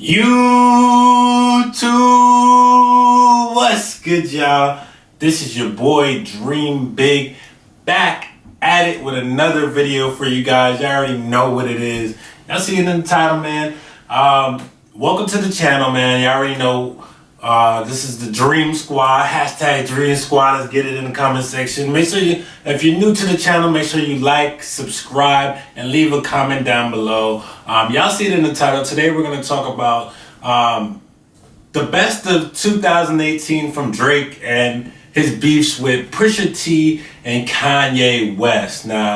YouTube, what's good, y'all? This is your boy Dream Big, back at it with another video for you guys. You already know what it is. Y'all see it in the title, man. Welcome to the channel, man. You already know this is the Dream Squad, hashtag Dream Squad. Let's get it in the comment section. Make sure you, if you're new to the channel, make sure you like, subscribe, and leave a comment down below. Y'all see it in the title. Today we're going to talk about the best of 2018 from Drake and his beefs with Pusha T and Kanye West. Now,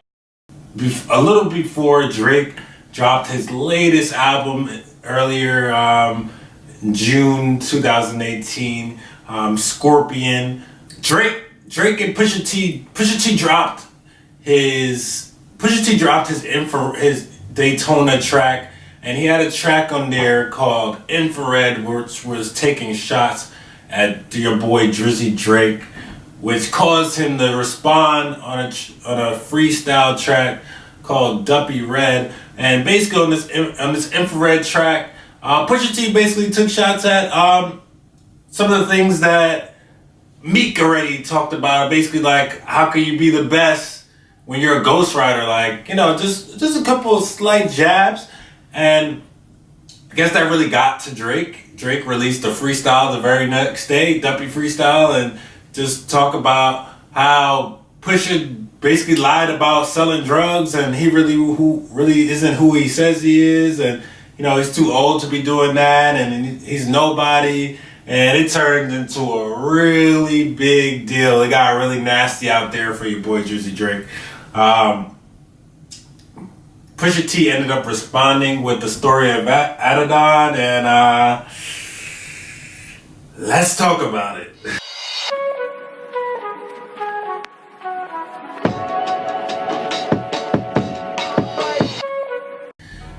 a little before Drake dropped his latest album earlier in June 2018, Scorpion, Drake and Pusha T dropped his Daytona track, and he had a track on there called Infrared, which was taking shots at your boy Drizzy Drake, which caused him to respond on a freestyle track called Duppy Red. And basically on this Infrared track, Pusha T basically took shots at some of the things that Meek already talked about. Basically, like, how can you be the best when you're a ghostwriter? Like, you know, just a couple of slight jabs. And I guess that really got to Drake. Drake released a freestyle the very next day, Duppy Freestyle, and just talk about how Pusha basically lied about selling drugs, and he really isn't who he says he is, and you know, he's too old to be doing that, and he's nobody. And it turned into a really big deal. It got really nasty out there for your boy Drizzy Drake. Pusha T ended up responding with the story of Adidon, and let's talk about it.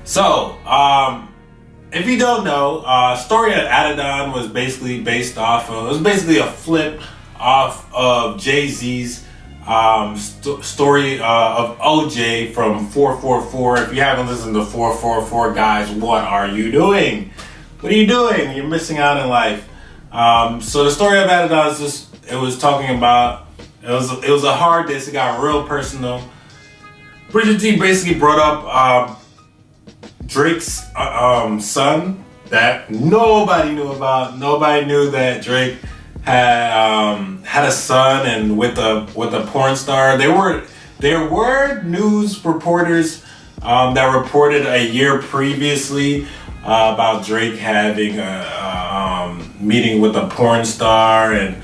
So, if you don't know, story of Adidon was basically based off of, it was basically a flip off of Jay-Z's story of OJ from 444. If you haven't listened to 444, guys, what are you doing? What are you doing? You're missing out in life. So the story of Adidon is just, it was talking about, it was a hard diss. It got real personal. Pusha T basically brought up Drake's son that nobody knew about. Nobody knew that Drake had a son and with a porn star. There were news reporters that reported a year previously about Drake having a meeting with a porn star and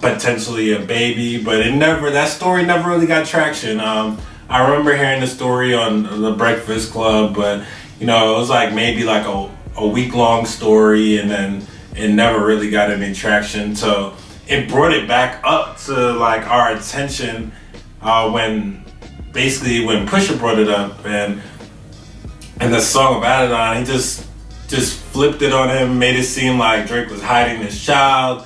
potentially a baby, but that story never really got traction. I remember hearing the story on the Breakfast Club, but you know, it was like maybe like a week-long story, and then it never really got any traction. So it brought it back up to like our attention when Pusha brought it up, and the song of Adidon, he just flipped it on him, made it seem like Drake was hiding his child.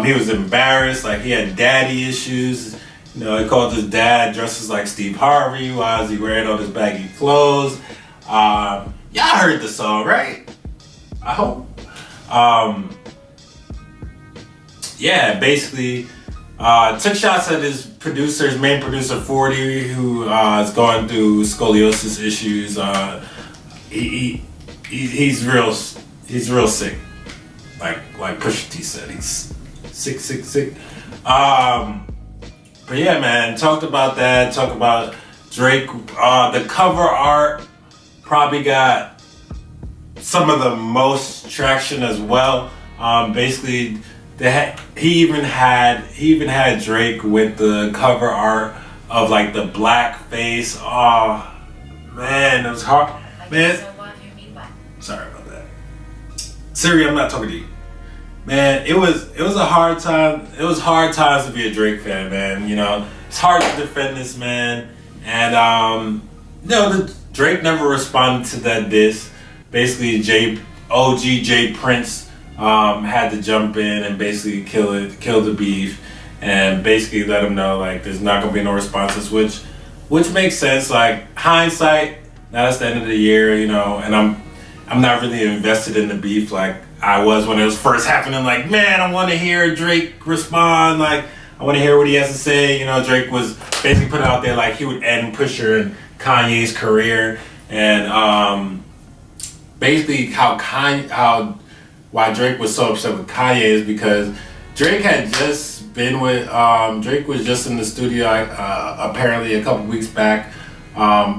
He was embarrassed, like he had daddy issues. You know, he called his dad dresses like Steve Harvey. Why is he wearing all his baggy clothes? Y'all heard the song, right? I hope. Yeah, basically, took shots at his main producer 40, who is going through scoliosis issues. He's real sick. Like Pusha T said, he's sick. But yeah, man, talked about that. Talked about Drake. The cover art probably got some of the most traction as well. Basically, he even had Drake with the cover art of like the black face. Oh man, it was hard. Man, sorry about that. Siri, I'm not talking to you. Man, it was a hard time. It was hard times to be a Drake fan, man. You know, it's hard to defend this man, and you know, Drake never responded to that diss. Basically, OG J Prince had to jump in and basically kill the beef, and basically let him know like there's not gonna be no responses, which makes sense. Like hindsight, now it's the end of the year, you know, and I'm not really invested in the beef like I was when it was first happening. Like, man, I want to hear Drake respond. Like, I want to hear what he has to say. You know, Drake was basically put out there like he would end Pusha and Kanye's career, and basically why Drake was so upset with Kanye is because Drake had just been with Drake was just in the studio apparently a couple weeks back.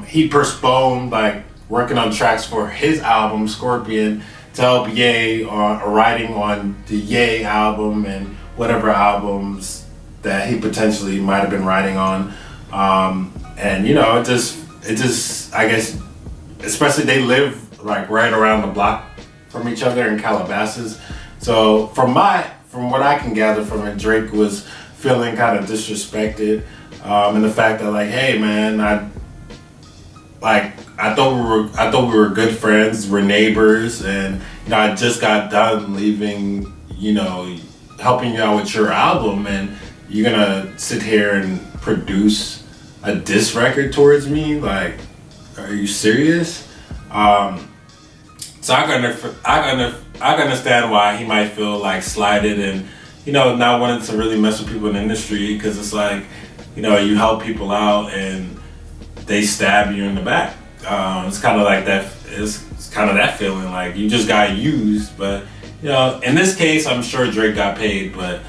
He postponed like working on tracks for his album Scorpion to help Ye writing on the Ye album and whatever albums that he potentially might have been writing on. And you know, it just I guess, especially they live like right around the block from each other in Calabasas. So from what I can gather from it, Drake was feeling kind of disrespected, and the fact that like, hey man, I thought we were good friends, we're neighbors, and you know I just got done leaving, you know, helping you out with your album, and you're gonna sit here and produce a diss record towards me? Like, are you serious? So I can understand why he might feel like slighted and, you know, not wanting to really mess with people in the industry, because it's like, you know, you help people out and they stab you in the back. It's kind of like that. It's kind of that feeling like you just got used. But you know, in this case, I'm sure Drake got paid, but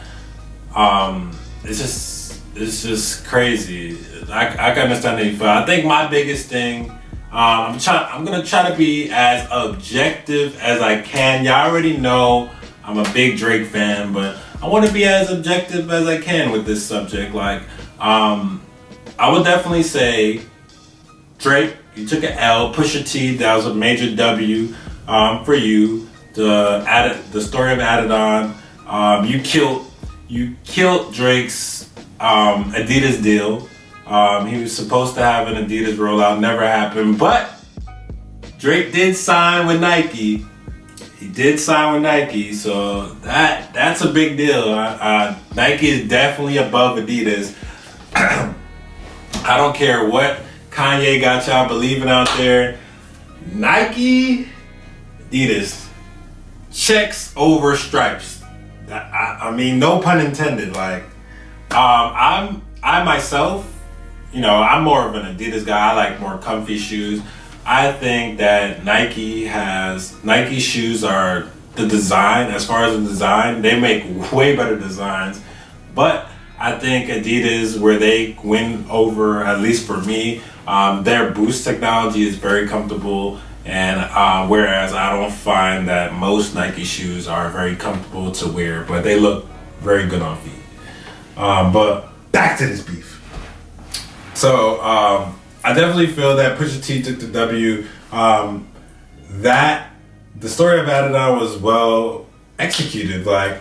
it's just crazy. I can understand how you feel. I think my biggest thing. I'm gonna try to be as objective as I can. Y'all already know I'm a big Drake fan, but I want to be as objective as I can with this subject. Like, I would definitely say, Drake, you took an L. Pusha T, that was a major W for you. The story of Adidon, you killed Drake's Adidas deal. He was supposed to have an Adidas rollout, never happened, but Drake did sign with Nike. He did sign with Nike, so that's a big deal. Nike is definitely above Adidas. I don't care what Kanye got y'all believing out there. Nike, Adidas, checks over stripes. I mean, no pun intended. Like, I myself, you know, I'm more of an Adidas guy. I like more comfy shoes. I think that Nike shoes are the design. As far as the design, they make way better designs. But I think Adidas, where they win over, at least for me, their Boost technology is very comfortable. And whereas I don't find that most Nike shoes are very comfortable to wear, but they look very good on feet. But back to this beef. So I definitely feel that Pusha T took the W. That the story of Adidon was well executed. Like,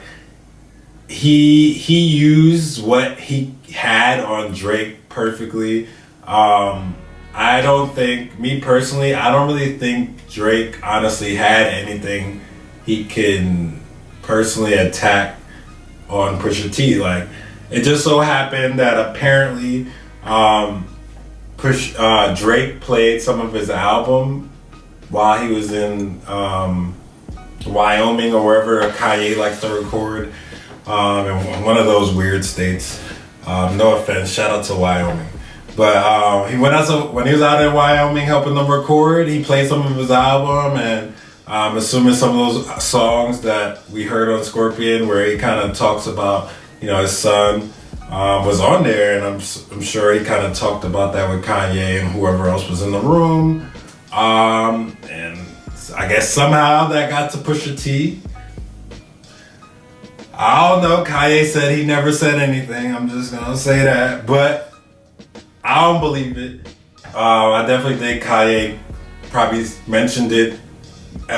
he used what he had on Drake perfectly. I don't really think Drake honestly had anything he can personally attack on Pusha T. Like, it just so happened that apparently Drake played some of his album while he was in Wyoming or wherever Kanye likes to record, in one of those weird states. No offense, shout out to Wyoming. But when he was out in Wyoming helping them record, he played some of his album, and I'm assuming some of those songs that we heard on Scorpion, where he kind of talks about, you know, his son, was on there, and I'm sure he kind of talked about that with Kanye and whoever else was in the room. And I guess somehow that got to Pusha T. I don't know. Kanye said he never said anything. I'm just gonna say that, but I don't believe it. I definitely think Kanye probably mentioned it,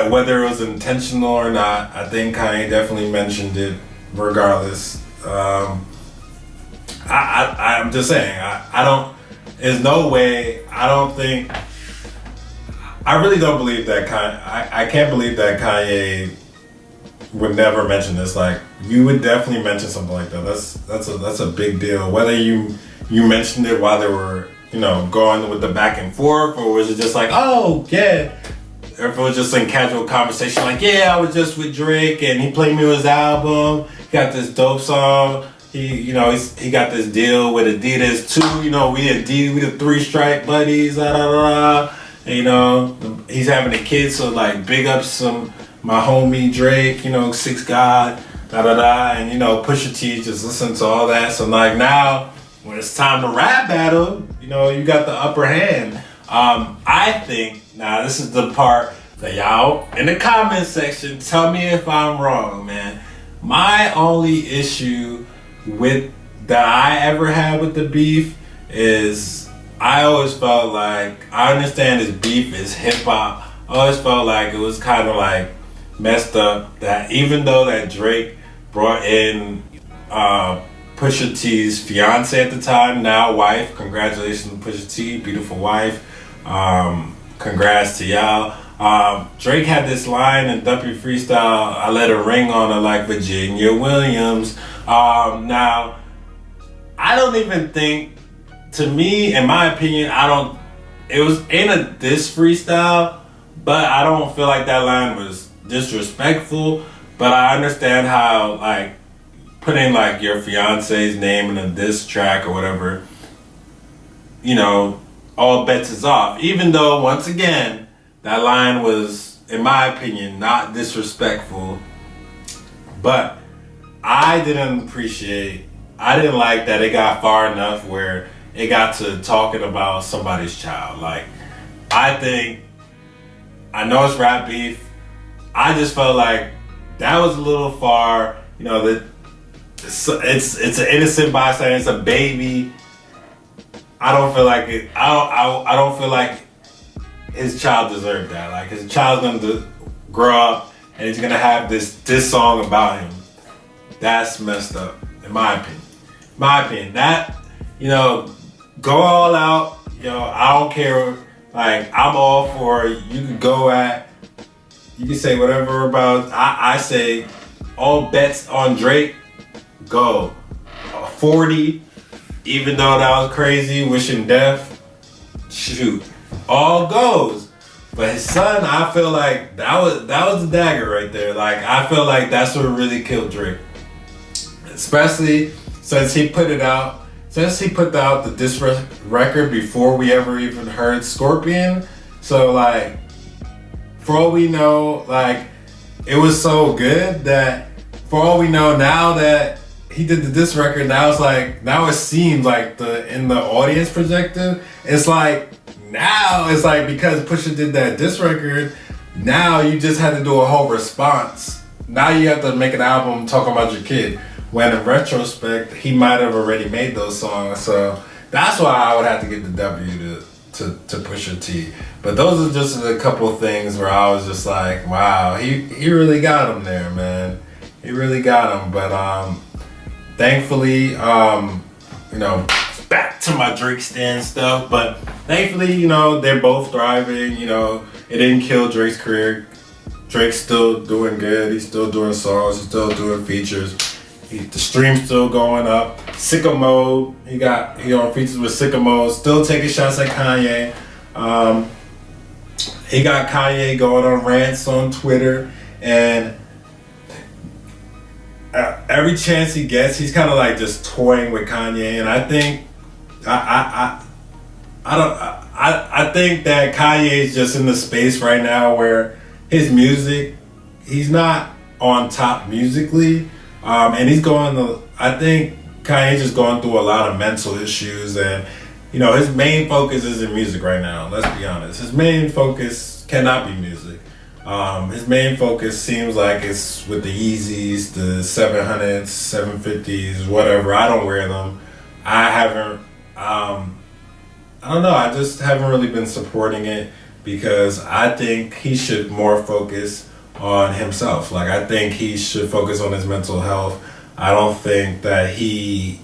whether it was intentional or not. I think Kanye definitely mentioned it, regardless. I'm just saying. I don't. There's no way. I really don't believe that I can't believe that Kanye would never mention this. Like, you would definitely mention something like that. That's a big deal. Whether you mentioned it while they were, you know, going with the back and forth, or was it just like, oh yeah, or if it was just in casual conversation, like, yeah, I was just with Drake and he played me his album. He got this dope song. He got this deal with Adidas too. We the three stripe buddies. Da, da, da. And, he's having a kid, so like big ups my homie Drake. Six God. Da da da. And Pusha T just listen to all that. So like now, when it's time to rap battle, you got the upper hand. I think now this is the part that y'all in the comment section tell me if I'm wrong, man. My only issue that I ever had with the beef is I always felt like, I understand this beef is hip hop. I always felt like it was kind of like messed up that even though that Drake brought in Pusha T's fiance at the time, now wife, congratulations Pusha T, beautiful wife. Congrats to y'all. Drake had this line in Duppy Freestyle, I let her ring on her like Virginia Williams. Now, I don't even think, to me, in my opinion, it was in a diss freestyle, but I don't feel like that line was disrespectful, but I understand how, like, putting, like, your fiance's name in a diss track or whatever, all bets is off. Even though, once again, that line was, in my opinion, not disrespectful, but I didn't like that it got far enough where it got to talking about somebody's child. Like, I know it's rap beef. I just felt like that was a little far. That it's an innocent bystander. It's a baby. I don't feel like it. I don't feel like his child deserved that. Like, his child's gonna grow up and he's gonna have this song about him. That's messed up, in my opinion. That, go all out. I don't care. Like, I'm all for it. You can say whatever about, I say all bets on Drake, go. 40, even though that was crazy, wishing death, shoot. All goes. But his son, I feel like that was the dagger right there. Like, I feel like that's what really killed Drake. Especially since he put out the diss record before we ever even heard Scorpion. So, like, for all we know, like, it was so good that for all we know, now that he did the diss record, now it seems like in the audience perspective, it's like because Pusha did that diss record, now you just had to do a whole response. Now you have to make an album talking about your kid. When in retrospect, he might have already made those songs. So that's why I would have to give the W to Pusha T. But those are just a couple of things where I was just like, wow, he really got him there, man. He really got him. But thankfully, back to my Drake stand stuff. But thankfully, they're both thriving. It didn't kill Drake's career. Drake's still doing good. He's still doing songs. He's still doing features. The stream's still going up. Sicko Mode, he on features with Sicko Mode, still taking shots at Kanye. He got Kanye going on rants on Twitter, and every chance he gets, he's kind of like just toying with Kanye. And I think I think that Kanye's just in the space right now where his music, he's not on top musically. And I think Kanye's just going through a lot of mental issues, and his main focus isn't music right now. Let's be honest. His main focus cannot be music. His main focus seems like it's with the Yeezys, the 700s, 750s, whatever. I don't wear them. I don't know. I just haven't really been supporting it because I think he should more focus on himself. Like, I think he should focus on his mental health. I don't think that he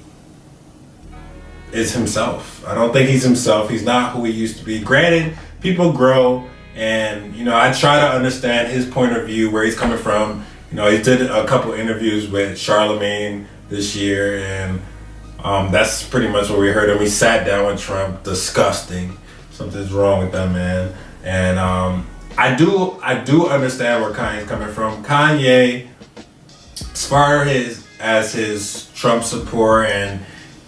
is himself. I don't think he's himself. He's not who he used to be. Granted, people grow, and I try to understand his point of view, where he's coming from. He did a couple interviews with Charlemagne this year, and that's pretty much what we heard him. He sat down with Trump. Disgusting. Something's wrong with that man. And I do understand where Kanye's coming from. Kanye, as far as his Trump support and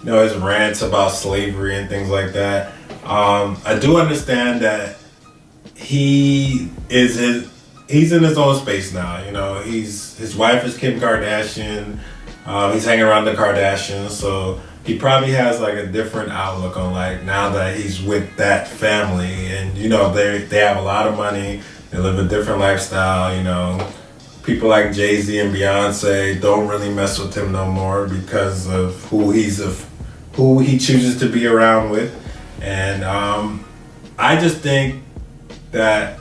his rants about slavery and things like that, I do understand that he's in his own space now. His wife is Kim Kardashian. He's hanging around the Kardashians, so he probably has like a different outlook on like now that he's with that family, and they have a lot of money. They live a different lifestyle. People like Jay-Z and Beyonce don't really mess with him no more because of who he chooses to be around with, and I just think that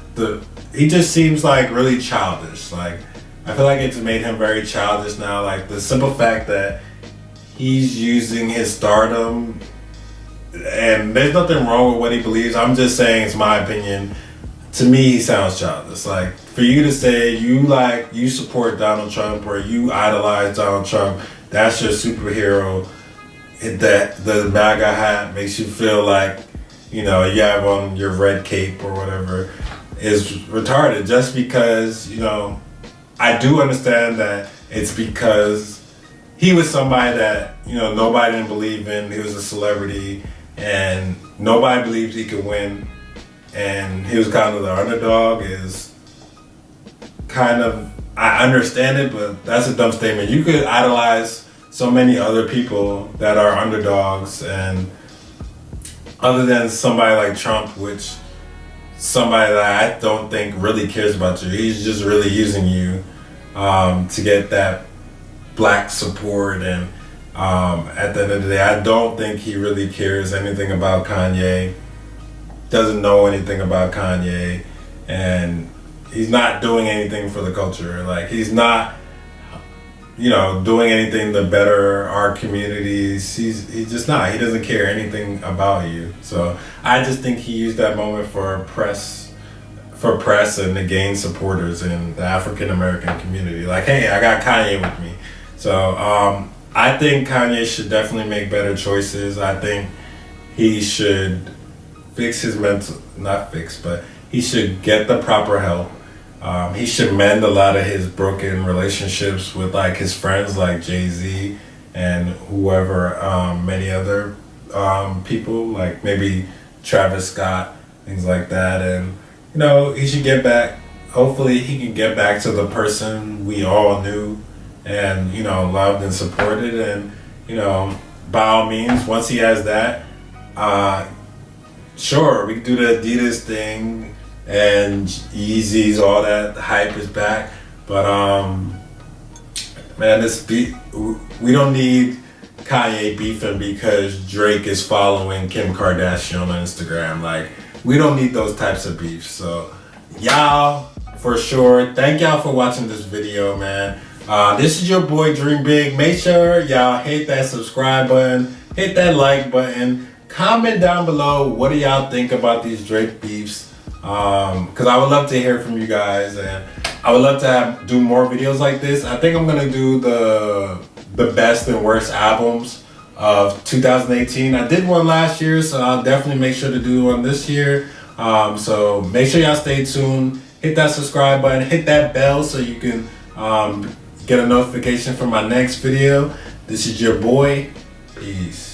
he just seems like really childish. Like, I feel like it's made him very childish now. Like, the simple fact that he's using his stardom, and there's nothing wrong with what he believes. I'm just saying, it's my opinion. To me, he sounds childish. Like, for you to say you support Donald Trump or you idolize Donald Trump, that's your superhero. That the MAGA hat makes you feel like you have on your red cape or whatever is retarded. Just because I do understand that it's because he was somebody that nobody didn't believe in. He was a celebrity and nobody believed he could win, and he was kind of the underdog. Is kind of, I understand it, but that's a dumb statement. You could idolize so many other people that are underdogs, and other than somebody like Trump, which somebody that I don't think really cares about you. He's just really using you to get that black support, and at the end of the day, I don't think he really cares anything about Kanye. Doesn't know anything about Kanye, and he's not doing anything for the culture. Like, he's not doing anything to better our communities. He's just not. He doesn't care anything about you. So I just think he used that moment for press and to gain supporters in the African American community. Like, hey, I got Kanye with me. So I think Kanye should definitely make better choices. I think he should fix his but he should get the proper help. He should mend a lot of his broken relationships with like his friends like Jay-Z and whoever, many other people, like maybe Travis Scott, things like that. And he should get back. Hopefully he can get back to the person we all knew and loved and supported. And by all means, once he has that, sure, we can do the Adidas thing and Yeezys, all that hype is back. But man, we don't need Kanye beefing because Drake is following Kim Kardashian on Instagram. Like, we don't need those types of beefs. So y'all, for sure, thank y'all for watching this video, man. This is your boy Dream Big. Make sure y'all hit that subscribe button, hit that like button, comment down below what do y'all think about these Drake beefs. Because I would love to hear from you guys, and I would love to do more videos like this. I think I'm gonna do the best and worst albums of 2018. I did one last year, so I'll definitely make sure to do one this year. So make sure y'all stay tuned, hit that subscribe button, hit that bell so you can get a notification for my next video. This is your boy. Peace.